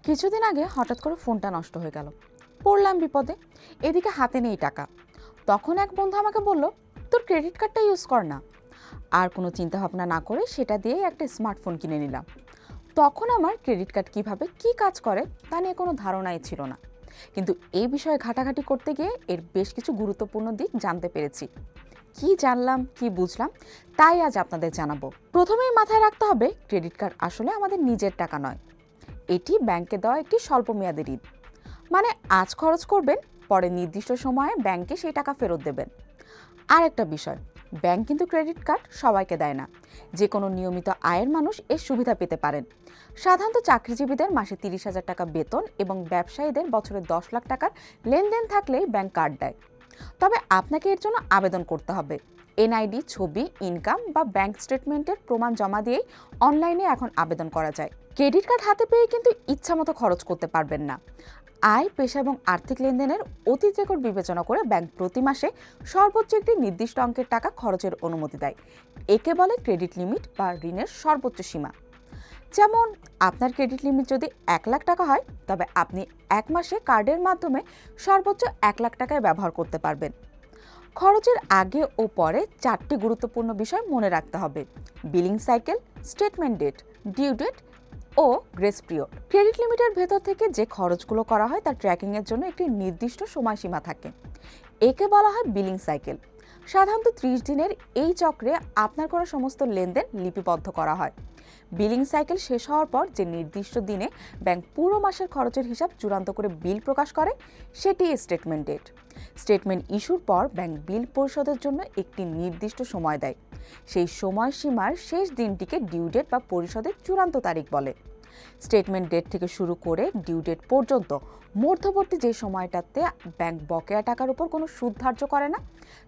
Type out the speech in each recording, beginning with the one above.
কিছুদিন আগে হঠাৎ করে ফোনটা নষ্ট হয়ে গেল, পড়লাম বিপদে। এদিকে হাতে নেই টাকা। তখন এক বন্ধু আমাকে বলল, তোর ক্রেডিট কার্ডটা ইউজ কর না। আর কোনো চিন্তা ভাবনা না করে সেটা দিয়েই একটা স্মার্টফোন কিনে নিলাম। তখন আমার ক্রেডিট কার্ড কিভাবে কি কাজ করে তা নিয়ে কোনো ধারণাই ছিল না, কিন্তু এই বিষয়ে ঘাটাঘাটি করতে গিয়ে এর বেশ কিছু গুরুত্বপূর্ণ দিক জানতে পেরেছি। কি জানলাম, কি বুঝলাম, তাই আজ আপনাদের জানাবো। প্রথমেই মাথায় রাখতে হবে, ক্রেডিট কার্ড আসলে আমাদের নিজের টাকা নয়। এটি ব্যাংকে দেওয়া একটি স্বল্প মেয়াদী ঋণ। মানে আজ খরচ করবেন, পরে নির্দিষ্ট সময়ে ব্যাংকে সেই টাকা ফেরত দেবেন। আর একটা বিষয়, ব্যাংক কিন্তু ক্রেডিট কার্ড সবাইকে দেয় না। যে কোনো নিয়মিত আয়ের মানুষ এর সুবিধা পেতে পারেন। সাধারণত চাকরিজীবীদের মাসে 30,000 টাকা বেতন এবং ব্যবসায়ীদের বছরে 10 লাখ টাকার লেনদেন থাকলেই ব্যাংক কার্ড দেয়। তবে আপনাকে এর জন্য আবেদন করতে হবে। এনআইডি, ছবি, ইনকাম বা ব্যাংক স্টেটমেন্টের প্রমাণ জমা দিয়েই অনলাইনে এখন আবেদন করা যায়। ক্রেডিট কার্ড হাতে পেয়ে কিন্তু ইচ্ছামতো খরচ করতে পারবেন না। আয়, পেশা এবং আর্থিক লেনদেনের অতীত রেকর্ড বিবেচনা করে ব্যাংক প্রতি মাসে সর্বোচ্চ একটি নির্দিষ্ট অঙ্কের টাকা খরচের অনুমতি দেয়। একে বলে ক্রেডিট লিমিট বা ঋণের সর্বোচ্চ সীমা। যেমন আপনার ক্রেডিট লিমিট যদি 1 লাখ টাকা হয়, তবে আপনি এক মাসে কার্ডের মাধ্যমে সর্বোচ্চ 1 লাখ টাকায় ব্যবহার করতে পারবেন। খরচের আগে ও পরে 4টি গুরুত্বপূর্ণ বিষয় মনে রাখতে হবে: billing cycle, statement date, due date ও গ্রেস পিরিয়ড। ক্রেডিট লিমিটের ভেতর থেকে যে খরচগুলো করা হয় তার ট্র্যাকিংয়ের জন্য একটি নির্দিষ্ট সময়সীমা থাকে। একে বলা হয় বিলিং সাইকেল। সাধারণত 30 দিনের এই চক্রে আপনার করা সমস্ত লেনদেন লিপিবদ্ধ করা হয়। বিলিং সাইকেল শেষ হওয়ার পর যে নির্দিষ্ট দিনে ব্যাংক পুরো মাসের খরচের হিসাব চূড়ান্ত করে বিল প্রকাশ করে, সেটি স্টেটমেন্ট ডেট। স্টেটমেন্ট ইস্যুর পর ব্যাংক বিল পরিশোধের জন্য একটি নির্দিষ্ট সময় দেয়। সেই সময়সীমার শেষ দিনটিকে ডিউ ডেট বা পরিশোধের চূড়ান্ত তারিখ বলে। স্টেটমেন্ট ডেট থেকে শুরু করে ডিউ ডেট পর্যন্ত মধ্যবর্তী যে সময়টাতে ব্যাংক বকেয়া টাকার উপর কোনো সুদ ধার্য করে না,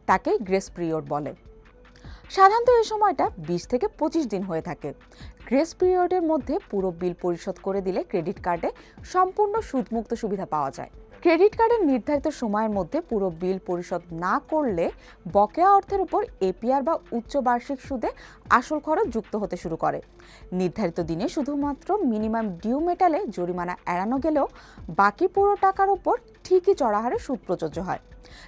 তাকেই গ্রেস পিরিয়ড বলে। সাধারণত এই সময়টা 20 থেকে 25 দিন হয়ে থাকে। গ্রেস পিরিয়ডের মধ্যে পুরো বিল পরিশোধ করে দিলে ক্রেডিট কার্ডে সম্পূর্ণ সুদমুক্ত সুবিধা পাওয়া যায়। ক্রেডিট কার্ডের নির্ধারিত সময়ের মধ্যে পুরো বিল পরিশোধ না করলে বকেয়া অর্থের উপর এপিআর বা উচ্চ বার্ষিক সুদে আসল খরচ যুক্ত হতে শুরু করে। নির্ধারিত দিনে শুধুমাত্র মিনিমাম ডিউ মেটালে জরিমানা এড়ানো গেলেও বাকি পুরো টাকার উপর ঠিকই চড়া হারে সুদ প্রযোজ্য হয়।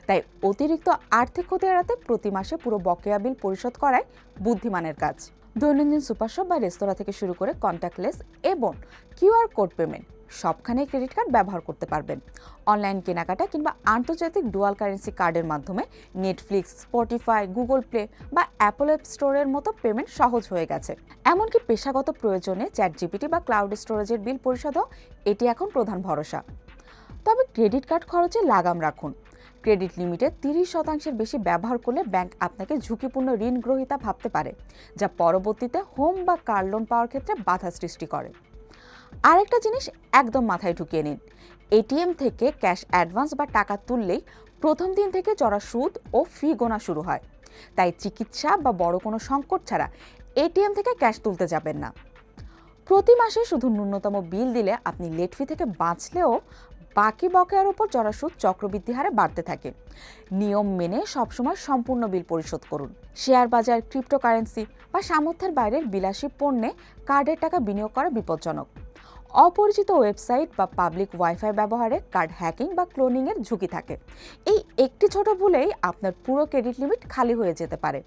তাই অতিরিক্ত আর্থিক ক্ষতি এড়াতে প্রতি মাসে পুরো বকেয়া বিল পরিশোধ করাই বুদ্ধিমানের কাজ। দৈনন্দিন সুপারশপ বা রেস্তোরাঁ থেকে শুরু করে কন্ট্যাক্টলেস এবং কিউআর কোড পেমেন্ট সবখানেই ক্রেডিট কার্ড ব্যবহার করতে পারবেন। অনলাইন কেনাকাটা কিংবা আন্তর্জাতিক ডুয়াল কারেন্সি কার্ডের মাধ্যমে নেটফ্লিক্স, স্পটিফাই, গুগল প্লে বা অ্যাপল অ্যাপ স্টোরের মতো পেমেন্ট সহজ হয়ে গেছে। এমনকি পেশাগত প্রয়োজনে চ্যাটজিপিটি বা ক্লাউড স্টোরেজের বিল পরিশোধও এটি এখন প্রধান ভরসা। তবে ক্রেডিট কার্ড খরচে লাগাম রাখুন। ক্রেডিট লিমিটে 30% বেশি ব্যবহার করলে ব্যাংক আপনাকে ঝুঁকিপূর্ণ ঋণ গ্রহীতা ভাবতে পারে, যা পরবর্তীতে হোম বা কার লোন পাওয়ার ক্ষেত্রে বাধা সৃষ্টি করে। আরেকটা জিনিস একদম মাথায় ঢুকিয়ে নিন, এটিএম থেকে ক্যাশ অ্যাডভান্স বা টাকা তুললেই প্রথম দিন থেকে চড়া সুদ ও ফি গোনা শুরু হয়। তাই চিকিৎসা বা বড় কোনো সংকট ছাড়া এটিএম থেকে ক্যাশ তুলতে যাবেন না। প্রতি মাসে শুধু ন্যূনতম বিল দিলে আপনি লেট ফি থেকে বাঁচলেও বাকি বকেয়ার উপর চড়া সুদ চক্রবৃদ্ধি হারে বাড়তে থাকে। নিয়ম মেনে সবসময় সম্পূর্ণ বিল পরিশোধ করুন। শেয়ার বাজার, ক্রিপ্টোকারেন্সি বা সামর্থ্যের বাইরের বিলাসী পণ্যে কার্ডের টাকা বিনিয়োগ করা বিপজ্জনক। অপরিচিত ওয়েবসাইট বা পাবলিক ওয়াইফাই ব্যবহারে কার্ড হ্যাকিং বা ক্লোনিংয়ের ঝুঁকি থাকে। এই একটি ছোট ভুলেই আপনার পুরো ক্রেডিট লিমিট খালি হয়ে যেতে পারে।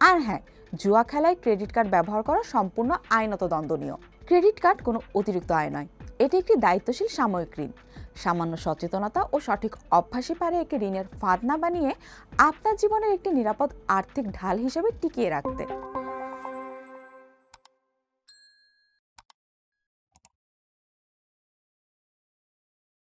আর হ্যাঁ, জুয়া খেলায় ক্রেডিট কার্ড ব্যবহার করা সম্পূর্ণ আইনত দণ্ডনীয়। ক্রেডিট কার্ড কোনো অতিরিক্ত আয় নয়, এটি একটি দায়িত্বশীল সাময়িক ঋণ। সামান্য সচেতনতা ও সঠিক অভ্যাসই পারে একে ঋণের ফাঁদ না বানিয়ে আপনার জীবনের একটি নিরাপদ আর্থিক ঢাল হিসেবে টিকিয়ে রাখতে।